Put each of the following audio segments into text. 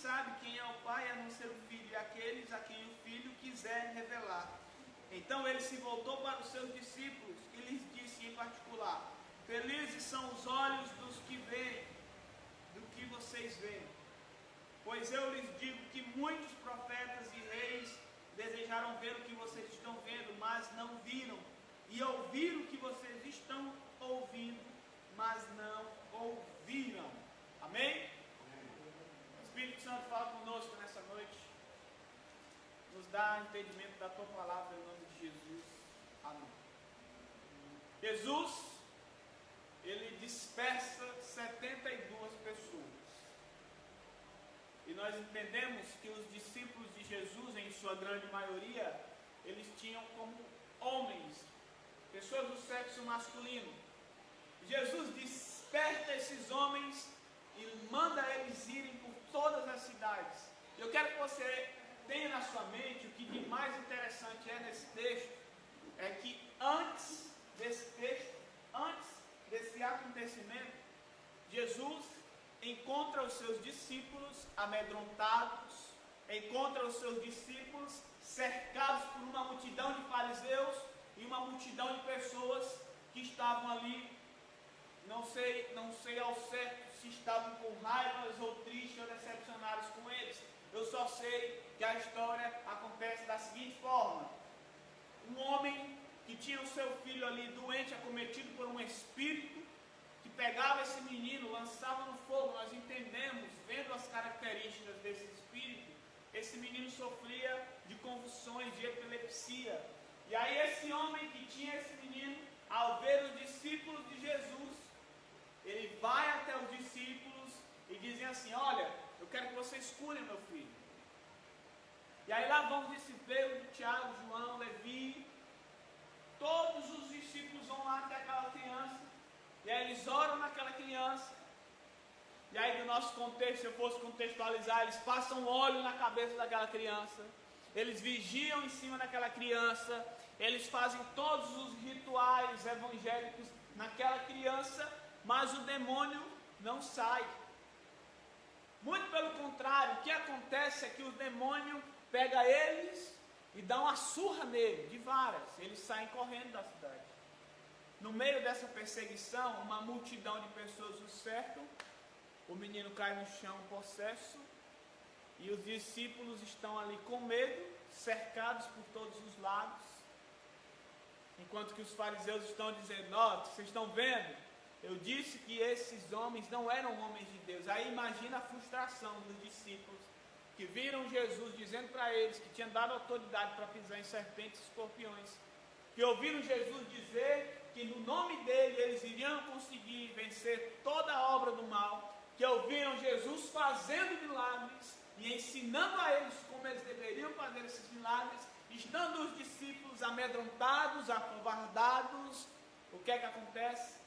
sabe quem é o Pai a não ser o Filho, e aqueles a quem o Filho quiser revelar. Então ele se voltou para os seus discípulos e lhes disse em particular: felizes são os olhos dos que veem, do que vocês veem. Pois eu lhes digo que muitos profetas e reis desejaram ver o que vocês estão vendo, mas não viram, e ouvir o que vocês estão ouvindo, mas não ouviram. Amém? O Espírito Santo fala conosco nessa noite, nos dá entendimento da tua palavra em nome de Jesus. Amém. Jesus, ele dispersa 72 pessoas. E nós entendemos que os discípulos de Jesus, em sua grande maioria, eles tinham como homens, pessoas do sexo masculino. Jesus desperta esses homens e manda eles irem por todas as cidades. Eu quero que você tenha na sua mente o que de mais interessante é nesse texto, é que antes desse texto, antes desse acontecimento, Jesus encontra os seus discípulos amedrontados, encontra os seus discípulos cercados por uma multidão de fariseus e uma multidão de pessoas que estavam ali, não sei ao certo se estavam com raivas ou tristes ou decepcionados com eles. Eu só sei que a história acontece da seguinte forma: um homem que tinha o seu filho ali doente, acometido por um espírito, que pegava esse menino, lançava no fogo. Nós entendemos, vendo as características desse espírito, esse menino sofria de convulsões, de epilepsia. E aí esse homem que tinha esse menino, ao ver os discípulos de Jesus, ele vai até os discípulos e dizem assim: olha, eu quero que vocês curem meu filho. E aí lá vão os discípulos de Tiago, João, Levi, todos os discípulos vão lá até aquela criança, e aí eles oram naquela criança. E aí no nosso contexto, se eu fosse contextualizar, eles passam óleo na cabeça daquela criança, eles vigiam em cima daquela criança, eles fazem todos os rituais evangélicos naquela criança, mas o demônio não sai. Muito pelo contrário, o que acontece é que o demônio pega eles e dá uma surra nele, de varas. Eles saem correndo da cidade. No meio dessa perseguição, uma multidão de pessoas o cercam, o menino cai no chão possesso, e os discípulos estão ali com medo, cercados por todos os lados, enquanto que os fariseus estão dizendo: ó, vocês estão vendo? Eu disse que esses homens não eram homens de Deus. Aí imagina a frustração dos discípulos, que viram Jesus dizendo para eles que tinha dado autoridade para pisar em serpentes e escorpiões, que ouviram Jesus dizer que no nome dele eles iriam conseguir vencer toda a obra do mal, que ouviram Jesus fazendo milagres e ensinando a eles como eles deveriam fazer esses milagres, estando os discípulos amedrontados, acovardados. O que é que acontece?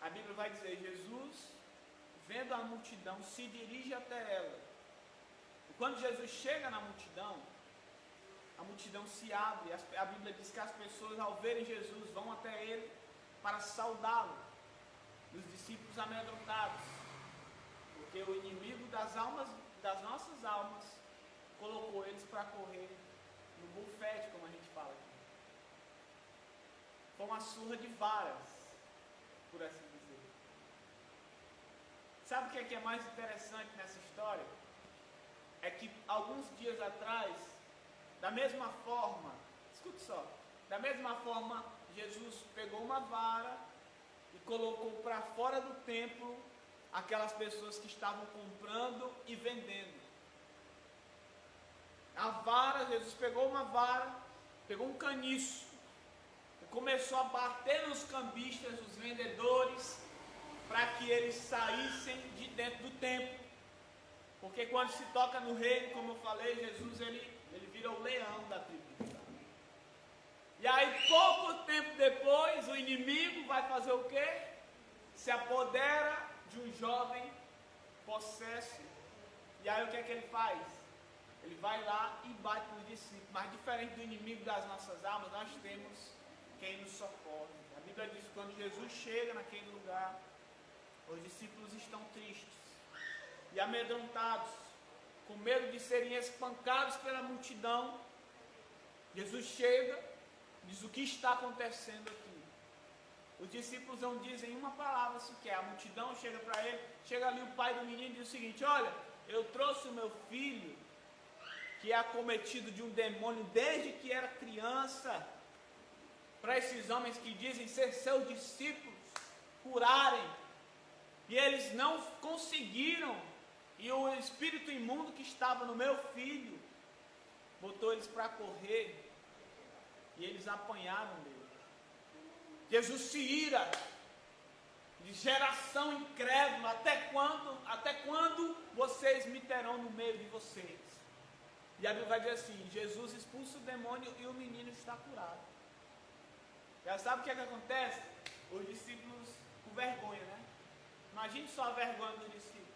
A Bíblia vai dizer: Jesus, vendo a multidão, se dirige até ela. E quando Jesus chega na multidão, a multidão se abre. A Bíblia diz que as pessoas, ao verem Jesus, vão até ele para saudá-lo. Os discípulos amedrontados, porque o inimigo das almas, das nossas almas, colocou eles para correr no bufete, como a gente fala aqui. Foi uma surra de varas, por assim dizer. Sabe o que é mais interessante nessa história? É que alguns dias atrás, da mesma forma, escute só, da mesma forma, Jesus pegou uma vara e colocou para fora do templo aquelas pessoas que estavam comprando e vendendo. A vara, Jesus pegou uma vara, pegou um caniço, e começou a bater nos cambistas, os vendedores, para que eles saíssem de dentro do templo. Porque quando se toca no reino, como eu falei, Jesus ele vira o leão da tribo de Judá. E aí pouco tempo depois, o inimigo vai fazer o quê? Se apodera de um jovem possesso. E aí o que é que ele faz? Ele vai lá e bate nos discípulos. Mas diferente do inimigo das nossas almas, nós temos quem nos socorre. A Bíblia diz que quando Jesus chega naquele lugar, os discípulos estão tristes e amedrontados, com medo de serem espancados pela multidão, Jesus chega, diz o que está acontecendo aqui. Os discípulos não dizem uma palavra sequer. A multidão chega para ele, chega ali o pai do menino e diz o seguinte: olha, eu trouxe o meu filho, que é acometido de um demônio desde que era criança, para esses homens que dizem ser seus discípulos curarem, e eles não conseguiram, e o espírito imundo que estava no meu filho botou eles para correr, e eles apanharam dele. Jesus se ira, de geração incrédula, até quando vocês me terão no meio de vocês? E a Bíblia vai dizer assim: Jesus expulsa o demônio e o menino está curado. Já sabe o que é que acontece? Os discípulos com vergonha, né? Imagine só a vergonha dos discípulos.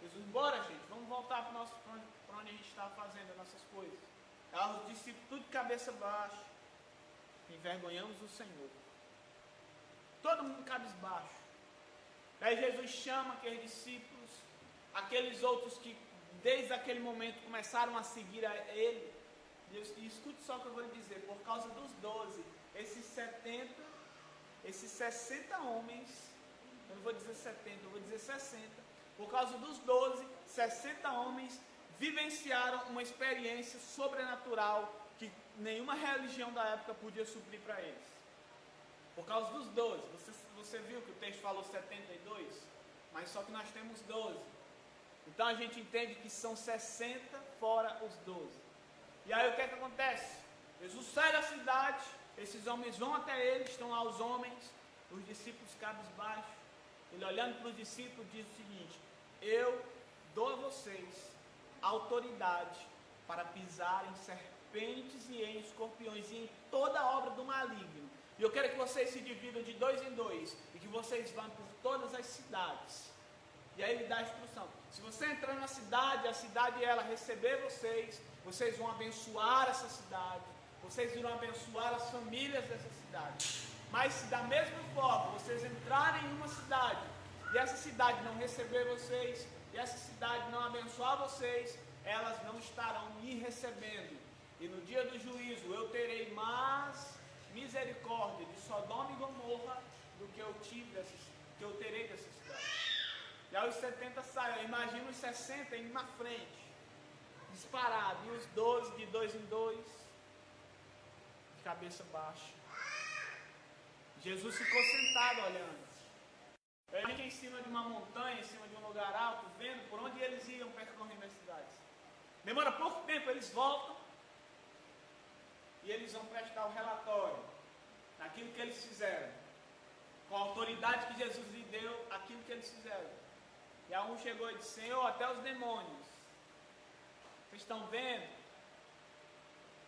Jesus, bora gente, vamos voltar para onde a gente estava fazendo as nossas coisas. Os discípulos tudo de cabeça baixa, envergonhamos o Senhor. Todo mundo cabisbaixo. Aí Jesus chama aqueles discípulos, aqueles outros que desde aquele momento começaram a seguir a ele. E escute só o que eu vou lhe dizer: por causa dos 12, esses 60 homens, eu não vou dizer 70, eu vou dizer 60, por causa dos 12, 60 homens vivenciaram uma experiência sobrenatural que nenhuma religião da época podia suprir para eles. Por causa dos 12, você viu que o texto falou 72, mas só que nós temos 12. Então a gente entende que são 60 fora os 12. E aí o que é que acontece? Jesus sai da cidade, esses homens vão até ele, estão lá os homens, os discípulos cabisbaixos. Ele olhando para os discípulos diz o seguinte: eu dou a vocês autoridade para pisar em serpentes e em escorpiões e em toda obra do maligno. E eu quero que vocês se dividam de 2 em 2 e que vocês vão por todas as cidades. E aí ele dá a instrução: se você entrar na cidade, a cidade ela receber vocês, vocês vão abençoar essa cidade, vocês irão abençoar as famílias dessa cidade. Mas se da mesma forma vocês entrarem em uma cidade e essa cidade não receber vocês, e essa cidade não abençoar vocês, elas não estarão me recebendo. E no dia do juízo eu terei mais misericórdia de Sodoma e Gomorra do que eu terei dessa cidade. E aí os 70 saem, imagina os 60 indo na frente, disparado, e os 12 de 2 em 2, de cabeça baixa. Jesus ficou sentado olhando. Ele fica em cima de uma montanha, em cima de um lugar alto, vendo por onde eles iam percorrendo as cidades. Demora pouco tempo, eles voltam e eles vão prestar o relatório daquilo que eles fizeram, com a autoridade que Jesus lhe deu, aquilo que eles fizeram. E aí um chegou e disse: Senhor, até os demônios, vocês estão vendo?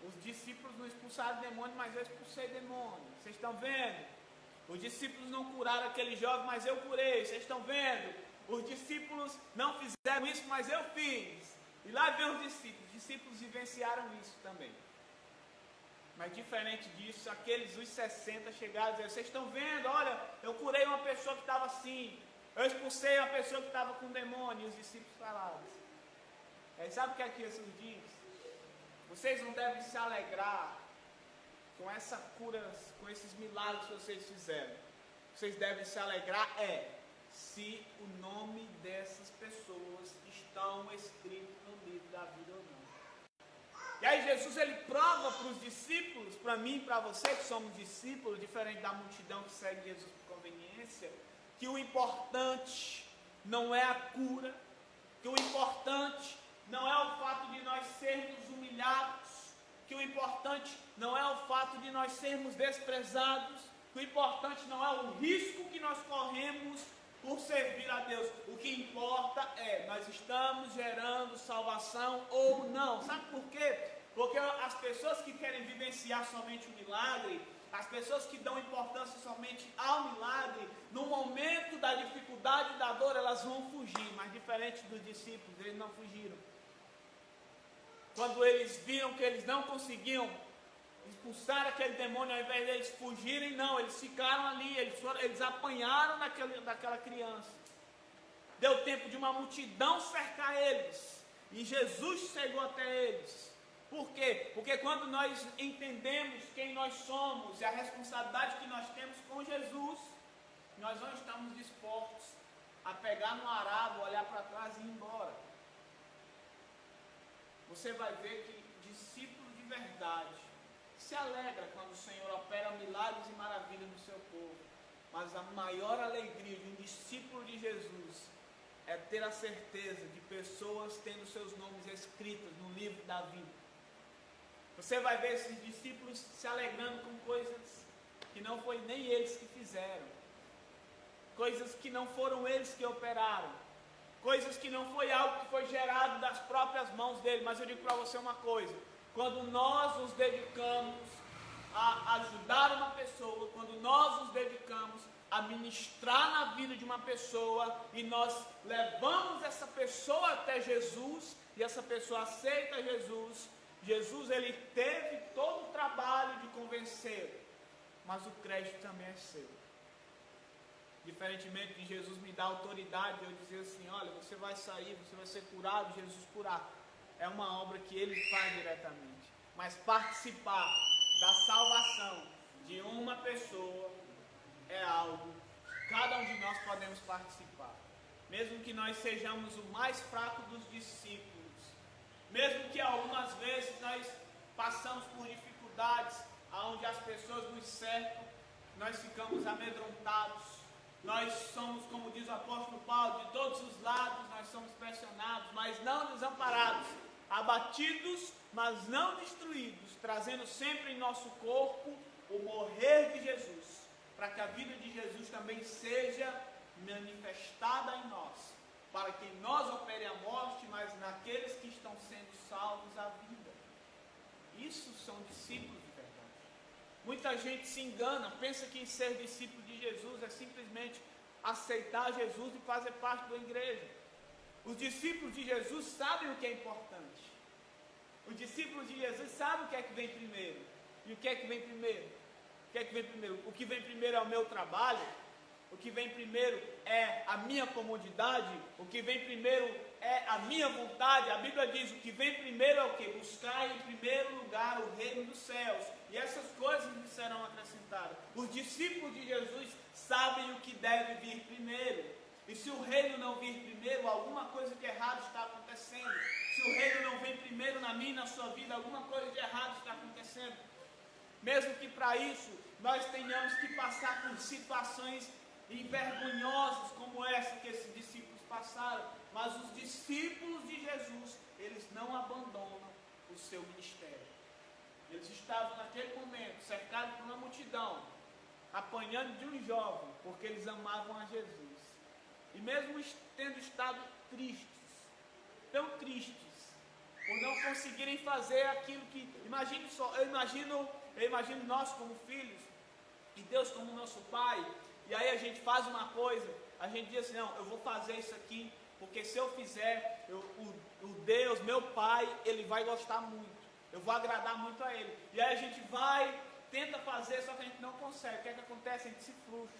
Os discípulos não expulsaram demônio, mas eu expulsei demônio. Vocês estão vendo? Os discípulos não curaram aquele jovem, mas eu curei. Vocês estão vendo? Os discípulos não fizeram isso, mas eu fiz. E lá vem os discípulos. Os discípulos vivenciaram isso também. Mas diferente disso, os 60 chegaram e disseram: vocês estão vendo? Olha, eu curei uma pessoa que estava assim. Eu expulsei uma pessoa que estava com demônio. E os discípulos falaram. Sabe o que é que Jesus diz? Vocês não devem se alegrar com essa cura, com esses milagres que vocês fizeram. Vocês devem se alegrar se o nome dessas pessoas estão escritos no livro da vida ou não. E aí Jesus ele prova para os discípulos, para mim e para você que somos discípulos, diferente da multidão que segue Jesus por conveniência, que o importante não é a cura, que o importante não é o fato de nós sermos humilhados, que o importante não é o fato de nós sermos desprezados, que o importante não é o risco que nós corremos por servir a Deus. O que importa é, nós estamos gerando salvação ou não. Sabe por quê? Porque as pessoas que querem vivenciar somente o milagre, as pessoas que dão importância somente ao milagre, no momento da dificuldade e da dor, elas vão fugir. Mas diferente dos discípulos, eles não fugiram. Quando eles viram que eles não conseguiam expulsar aquele demônio, ao invés deles fugirem, não, eles ficaram ali, eles apanharam daquela criança. Deu tempo de uma multidão cercar eles, E Jesus chegou até eles. Por quê? Porque quando nós entendemos quem nós somos e a responsabilidade que nós temos com Jesus, nós não estamos dispostos a pegar no arado, olhar para trás e ir embora. Você vai ver que discípulo de verdade se alegra quando o Senhor opera milagres e maravilhas no seu povo. Mas a maior alegria de um discípulo de Jesus é ter a certeza de pessoas tendo seus nomes escritos no livro da vida. Você vai ver esses discípulos se alegrando com coisas que não foi nem eles que fizeram, coisas que não foram eles que operaram, coisas que não foi algo que foi gerado das próprias mãos dele. Mas eu digo para você uma coisa: quando nós nos dedicamos a ajudar uma pessoa, quando nós nos dedicamos a ministrar na vida de uma pessoa e nós levamos essa pessoa até Jesus e essa pessoa aceita Jesus, Jesus ele teve todo o trabalho de convencer, mas o crédito também é seu. Diferentemente de Jesus me dar autoridade de eu dizer assim: olha, você vai sair, você vai ser curado, Jesus curar. É uma obra que ele faz diretamente. Mas participar da salvação de uma pessoa é algo que cada um de nós podemos participar. Mesmo que nós sejamos o mais fraco dos discípulos, mesmo que algumas vezes nós passamos por dificuldades onde as pessoas nos cercam, nós ficamos amedrontados, nós somos, como diz o apóstolo Paulo, de todos os lados nós somos pressionados, mas não desamparados, abatidos, mas não destruídos, trazendo sempre em nosso corpo o morrer de Jesus, para que a vida de Jesus também seja manifestada em nós, para que nós opere a morte, mas naqueles que estão sendo salvos a vida. Isso são discípulos de verdade. Muita gente se engana, pensa que ser discípulo de Jesus é simplesmente aceitar Jesus e fazer parte da igreja. Os discípulos de Jesus sabem o que é importante. Os discípulos de Jesus sabem o que é que vem primeiro. E o que é que vem primeiro? O que é que vem primeiro? O que vem primeiro é o meu trabalho? O que vem primeiro é a minha comodidade? O que vem primeiro é a minha vontade? A Bíblia diz: o que vem primeiro é o quê? Buscar em primeiro lugar o reino dos céus, e essas coisas lhe serão acrescentadas. Os discípulos de Jesus sabem o que deve vir primeiro. E se o reino não vir primeiro, alguma coisa de errado está acontecendo. Se o reino não vem primeiro na minha e na sua vida, alguma coisa de errado está acontecendo. Mesmo que para isso nós tenhamos que passar por situações envergonhosas como essa que esses discípulos passaram, mas os discípulos de Jesus, eles não abandonam o seu ministério. Eles estavam naquele momento cercados por uma multidão, apanhando de um jovem, porque eles amavam a Jesus. E mesmo tendo estado tristes, tão tristes, por não conseguirem fazer aquilo que, imagine só, eu imagino nós como filhos, e Deus como nosso Pai, e aí a gente faz uma coisa, a gente diz assim: não, eu vou fazer isso aqui, porque se eu fizer, o Deus, meu Pai, Ele vai gostar muito, eu vou agradar muito a Ele. E aí a gente vai, tenta fazer, só que a gente não consegue. O que é que acontece? A gente se frustra,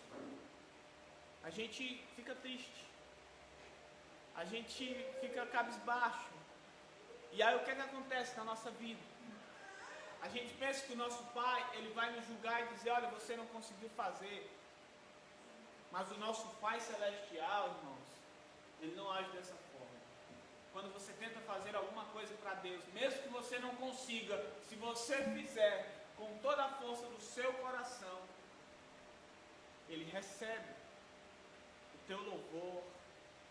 a gente fica triste, a gente fica cabisbaixo. E aí o que é que acontece na nossa vida? A gente pensa que o nosso Pai, Ele vai nos julgar e dizer: olha, você não conseguiu fazer. Mas o nosso Pai Celestial, irmãos, Ele não age dessa forma. Quando você tenta fazer alguma coisa para Deus, mesmo que você não consiga, se você fizer com toda a força do seu coração, Ele recebe o teu louvor,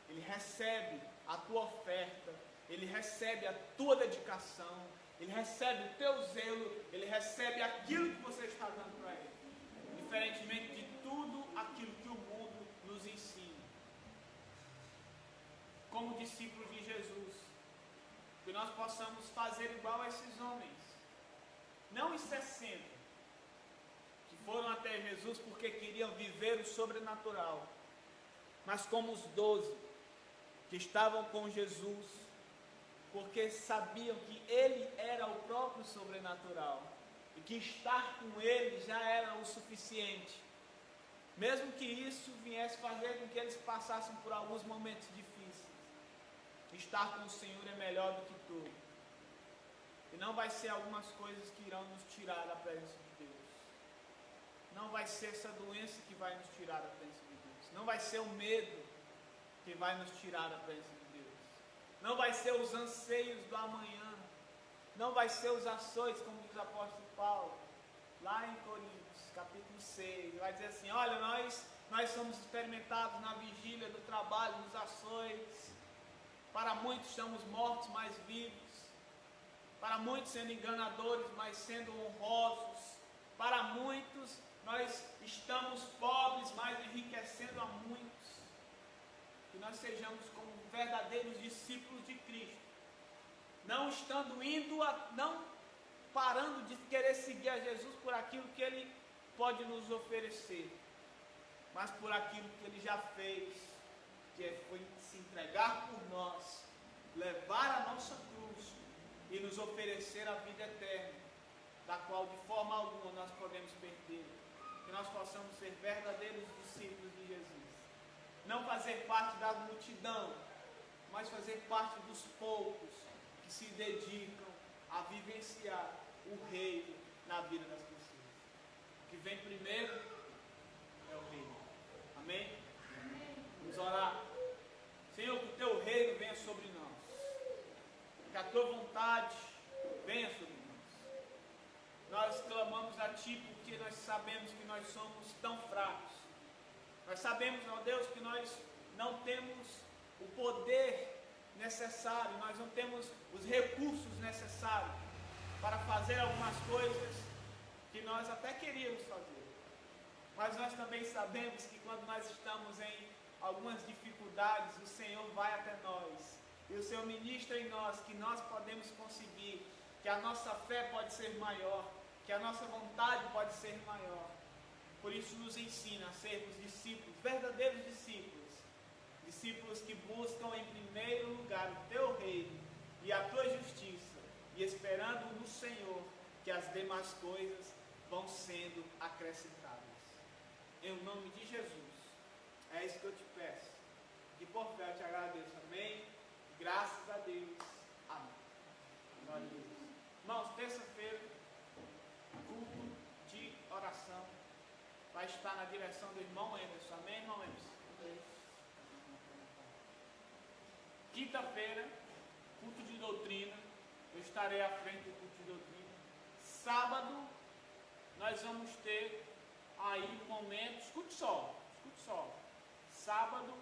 Ele recebe a tua oferta, Ele recebe a tua dedicação, Ele recebe o teu zelo, Ele recebe aquilo que você está dando para Ele. Diferentemente de tudo aquilo que o mundo nos ensina. Como discípulos de Jesus, que nós possamos fazer igual a esses homens. Não os 60, que foram até Jesus porque queriam viver o sobrenatural, mas como os 12, que estavam com Jesus, porque sabiam que Ele era o próprio sobrenatural, e que estar com Ele já era o suficiente, mesmo que isso viesse fazer com que eles passassem por alguns momentos difíceis. estar com o Senhor é melhor do que tudo. E não vai ser algumas coisas que irão nos tirar da presença de Deus. Não vai ser essa doença que vai nos tirar da presença de Deus. Não vai ser o medo que vai nos tirar da presença de Deus. Não vai ser os anseios do amanhã. Não vai ser os açoites, como diz o apóstolo Paulo, lá em Coríntios, capítulo 6. Vai dizer assim, olha, nós somos experimentados na vigília do trabalho, nos açoites. Para muitos estamos mortos, mas vivos. Para muitos sendo enganadores, mas sendo honrosos. Para muitos nós estamos pobres, mas enriquecendo a muitos. Que nós sejamos como verdadeiros discípulos de Cristo. Não parando de querer seguir a Jesus por aquilo que Ele pode nos oferecer. Mas por aquilo que Ele já fez. Que foi se entregar por nós. Levar a nossa cruz. E nos oferecer a vida eterna, da qual de forma alguma nós podemos perder. Que nós possamos ser verdadeiros discípulos de Jesus. Não fazer parte da multidão, mas fazer parte dos poucos que se dedicam a vivenciar o reino na vida das pessoas. O que vem primeiro é o reino. Amém? Vamos orar. Senhor, que o teu reino venha sobre nós. Que a tua vontade venha sobre nós. Nós clamamos a ti porque nós sabemos que nós somos tão fracos. Nós sabemos, ó Deus, que nós não temos o poder necessário, nós não temos os recursos necessários para fazer algumas coisas que nós até queríamos fazer. Mas nós também sabemos que quando nós estamos em algumas dificuldades, o Senhor vai até nós. E o Senhor ministra em nós que nós podemos conseguir, que a nossa fé pode ser maior, que a nossa vontade pode ser maior. Por isso nos ensina a sermos discípulos, verdadeiros discípulos. Discípulos que buscam em primeiro lugar o teu reino e a tua justiça, e esperando no Senhor que as demais coisas vão sendo acrescentadas. Em nome de Jesus, é isso que eu te peço. E por fé eu te agradeço. Amém? Graças a Deus. Amém. Glória a Deus. Irmãos, terça-feira, culto de oração. Vai estar na direção do irmão Emerson. Amém, irmão Emerson? Quinta-feira, culto de doutrina. Eu estarei à frente do culto de doutrina. Sábado, nós vamos ter aí um momento. Escute só. Sábado,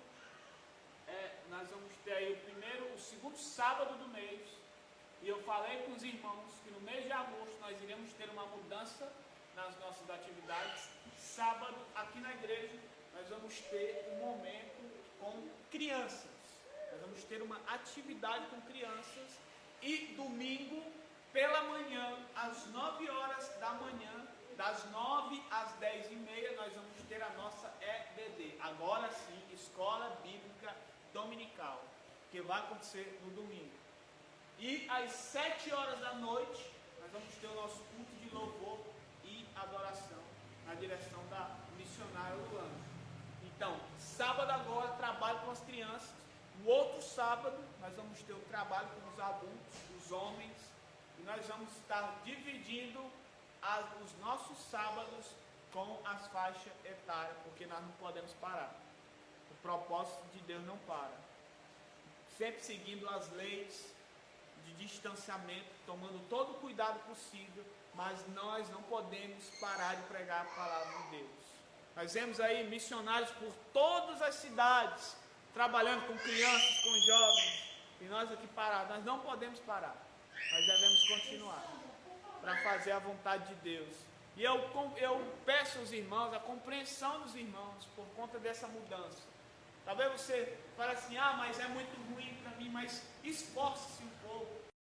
nós vamos ter aí o segundo sábado do mês. E eu falei com os irmãos que no mês de agosto nós iremos ter uma mudança nas nossas atividades. Sábado, aqui na igreja, nós vamos ter um momento com crianças. Nós vamos ter uma atividade com crianças. E domingo, pela manhã, às 9 horas da manhã, das 9 às 10h30, nós vamos ter a nossa EBD. Agora sim, Escola Bíblica Dominical, que vai acontecer no domingo. E às 7 horas da noite, nós vamos ter o nosso culto de louvor e adoração, na direção da missionária Luana. Então, sábado agora, trabalho com as crianças. No outro sábado, nós vamos ter o trabalho com os adultos, os homens. E nós vamos estar dividindo os nossos sábados com as faixas etárias, porque nós não podemos parar. O propósito de Deus não para. Sempre seguindo as leis de distanciamento, tomando todo o cuidado possível, mas nós não podemos parar de pregar a palavra de Deus. Nós vemos aí missionários por todas as cidades, trabalhando com crianças, com jovens, e nós aqui parados. Nós não podemos parar, nós devemos continuar para fazer a vontade de Deus. E eu peço aos irmãos a compreensão dos irmãos por conta dessa mudança. Talvez você fale assim, mas é muito ruim para mim, mas esforce-se um pouco.